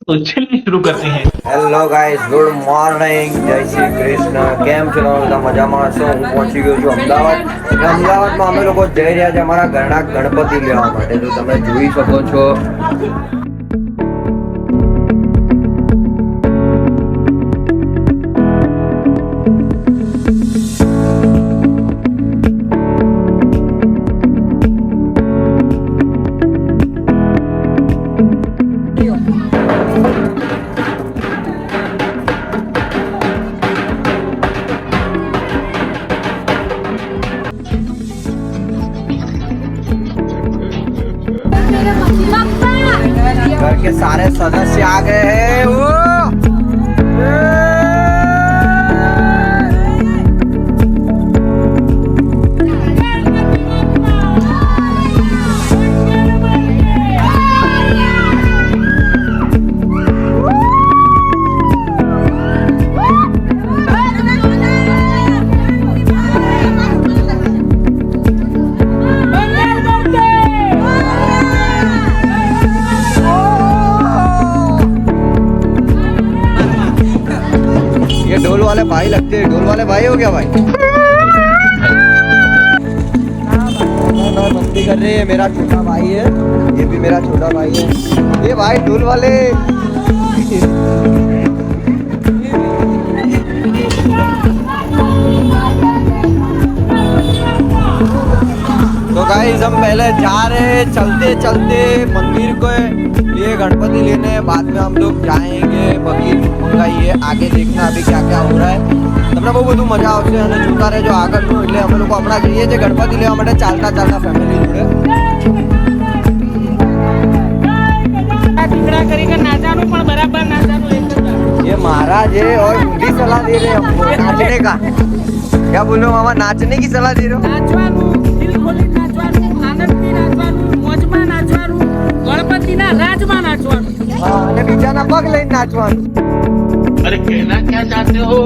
तो चलिए शुरू करते हैं। હેલો ગાઈસ, ગુડ મોર્નિંગ, જય શ્રી કૃષ્ણ. કેમ છો તમે બધા? મજામાં હશો? હું પહોંચી ગયો છું અમદાવાદ. અને અમદાવાદમાં અમે લોકો જઈ રહ્યા છે અમારા ઘરના ગણપતિ લેવા માટે. તો તમે જોઈ શકો છો. घर के सारे सदस्य आ गए हैं. ये ढोल वाले भाई लगते हैं. ढोल वाले भाई हो क्या भाई? मस्ती कर रहे हैं. मेरा छोटा भाई है, ये भी मेरा छोटा भाई है. ये भाई ढोल वाले. तो गाइस हम पहले जा रहे हैं चलते चलते मंदिर को ये गणपति लेने. बाद में हम लोग जाएंगे बगीर મંગાઈએ. आगे देखना अभी क्या क्या हो रहा है. તમને બહુ બધું મજા આવશે અને જોતા રહેજો આગળનું. એટલે અમે લોકો હમણાં જઈએ છીએ ગણપતિ લેવા માટે ચાલતા ચાલતા ફેમિલી જોડે. કરીને નાચાનું પણ બરાબર નાચાનું એક જ. ये महाराज है और ऊंधी सलाह दे रहे हैं हमको नाचने का. क्या बोलो मामा? नाचने की सलाह दे रहे हो? નાચવાનું, દિલ ખોલી નાચવાનું, આનંદથી નાચવાનું, મોજમાં નાચવાનું, ગણપતિના રાજમાં નાચવાનું. હા, અને બીજાના પગ લઈને નાચવાનું. अरे कहना क्या चाहते हो?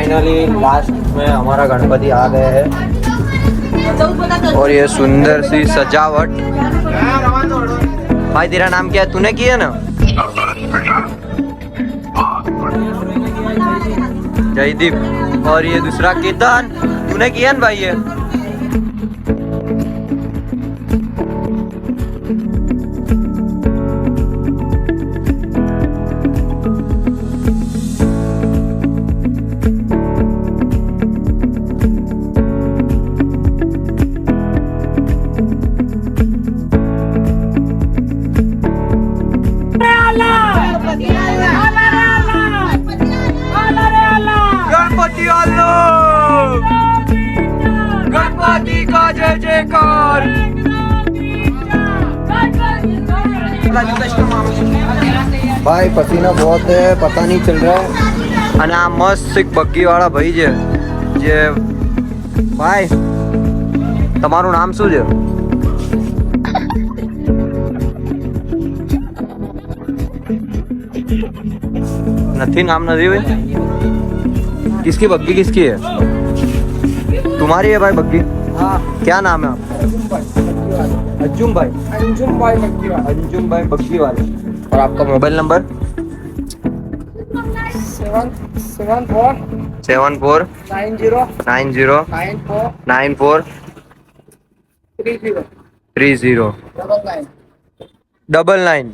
फाइनली लास्ट में हमारा गणपति आ गए हैं और ये सुंदर सी सजावट। भाई तेरा नाम क्या है, तूने किया ना? जयदीप। और ये दूसरा केतन, तूने किया ना भाई ये? गणपति आलो, गणपति का जय जयकार। भाई पसीना बहुत है, पता नहीं चल रहा है। અને આ મસ્ત એક બગ્ગી વાળા ભાઈ છે જે ભાઈ તમારું નામ શું છે? નથી નામ નથી ભાઈ? किसकी बग्गी किसकी है? तुम्हारी है भाई बग्गी? हाँ। क्या नाम है आपका? अंजुम भाई। अंजुम भाई बग्गी वाले। और आपका मोबाइल नंबर? 74 90 94 30 99।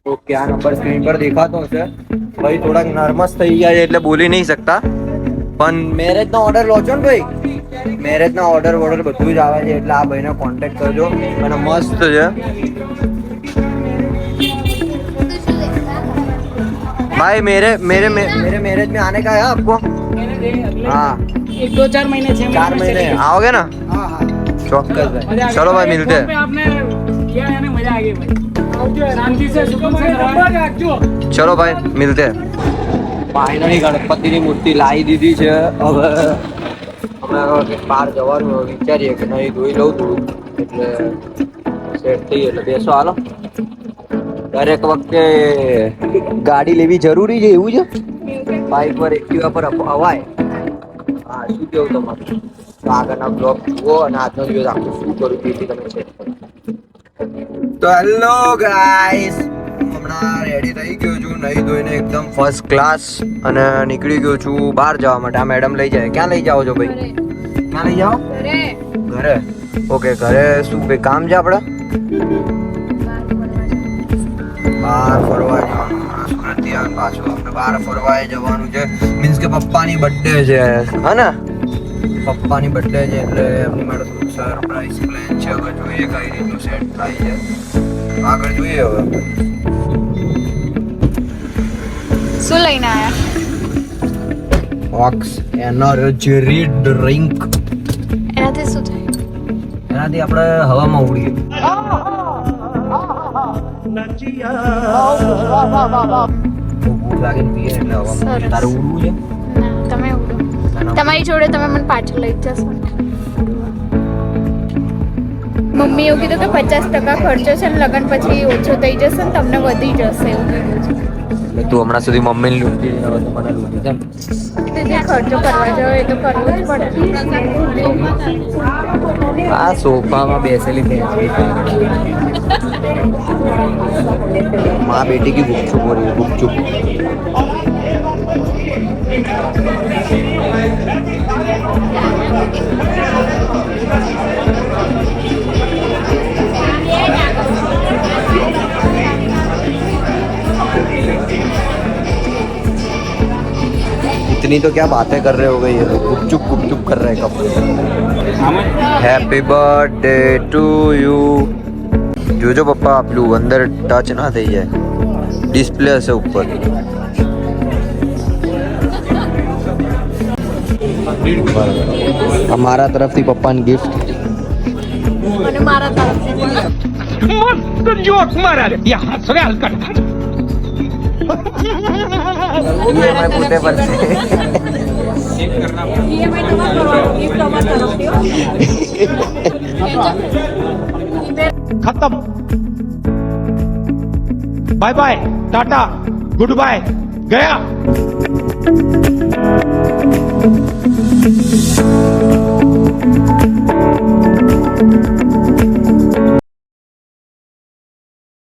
ઓકે, આ નંબર સ્ક્રીન પર દેખાતો હશે. ભાઈ થોડાક નર્વસ થઈ ગયા છે એટલે બોલી નહીં શકતા, પણ મેરેજનો ઓર્ડર લો છો ને ભાઈ? મેરેજના ઓર્ડર બધું જ આવે છે એટલે આ ભાઈને કોન્ટેક્ટ કરજો અને મસ્ત છે. भाई मेरे मैरिज में आने का है आपको? हाँ, 1-2-4 महीने 6 4 महीने आओगे ना? हाँ हाँ चौक्कस भाई. चलो भाई मिलते हैं. आपने किया है ना, मजा आ गई भाई. शांति से सुकून से रहो. चलो भाई मिलते हैं. ફાઇનલી ગણપતિની મૂર્તિ લાવી દીધી છે. હવે અમે બહાર જવાનું વિચારીએ કે નહીં ધોઈ લઉં થોડું એટલે સેટ થઈ એટલે બેસો. હાલો, દરેક વખતે ગાડી લેવી જરૂરી છે એવું છે? બાઇક પર એક્ટિવા પર અવાય. હા, શું કેવું તમારું? તો આગળના બ્લોગ જુઓ અને આજનો દિવસ આખું શું કરું તેથી તમે સેટ કરો. તો હેલો ગાઈસ, હમણાં રેડી થઈ ગયો છું નહીં ધોઈને એકદમ ફર્સ્ટ ક્લાસ અને નીકળી ગયો છું બહાર જવા માટે. આ મેડમ લઈ જાય. ક્યાં લઈ જાઓ છો ભાઈ? ક્યાં લઈ જાઓ? ઘરે. ઓકે, ઘરે શું ભાઈ કામ છે આપણે? બહાર ફરવા જવાનું. સુરતથી પાછું આપણે બહાર ફરવા જવાનું છે. મીન્સ કે પપ્પાની બર્થડે છે, હા ને? પપ્પાની બર્થડે છે એટલે એમની માટે થોડું સરપ્રાઈઝ પ્લાન છે. હવે જોઈએ કઈ રીતનું સેટ થાય છે, આગળ જોઈએ. હવે શું લઈને આયા? Ox energy drink. એનાથી શું થાય? એનાથી આપણે હવામાં ઉડીએ. ભૂખ લાગીને પીએ એટલે હવામાં. સરસ. તારે ઉડવું છે? ના, તમે ઉડો. તમારી જોડે તમે મને પાછળ લઈ જશો. મમ્મી એવું કીધું કે 50% ખર્ચો છે ને લગન પછી ઓછો થઈ જશે ને તમને વધી જશે એવું કીધું છે. એટલે તું હમણાં સુધી મમ્મીને લૂંટી હવે તો મને લૂંટી છે. તો જે ખર્ચો કરવા જાવ એ તો કરવો જ પડે. આ સોફામાં બેસેલી બેસી माँ बेटी की गुपचुप हो रही है. गुपचुप इतनी तो क्या बातें कर रहे हो गए ये लोग. गुपचुप कर रहे हैं कब. Happy birthday to you. જોજો પપ્પા પેલું અંદર ટચ ના થઈ જાય. ડિસ્પ્લે હશે ઉપર. અમારા તરફથી પપ્પાની ગિફ્ટ. અને મારા તરફથી मस्त जोक मारा रे या हंस रे हलकट EMI પોતે પર છે. खत्म. Bye bye, tata, good bye, गया.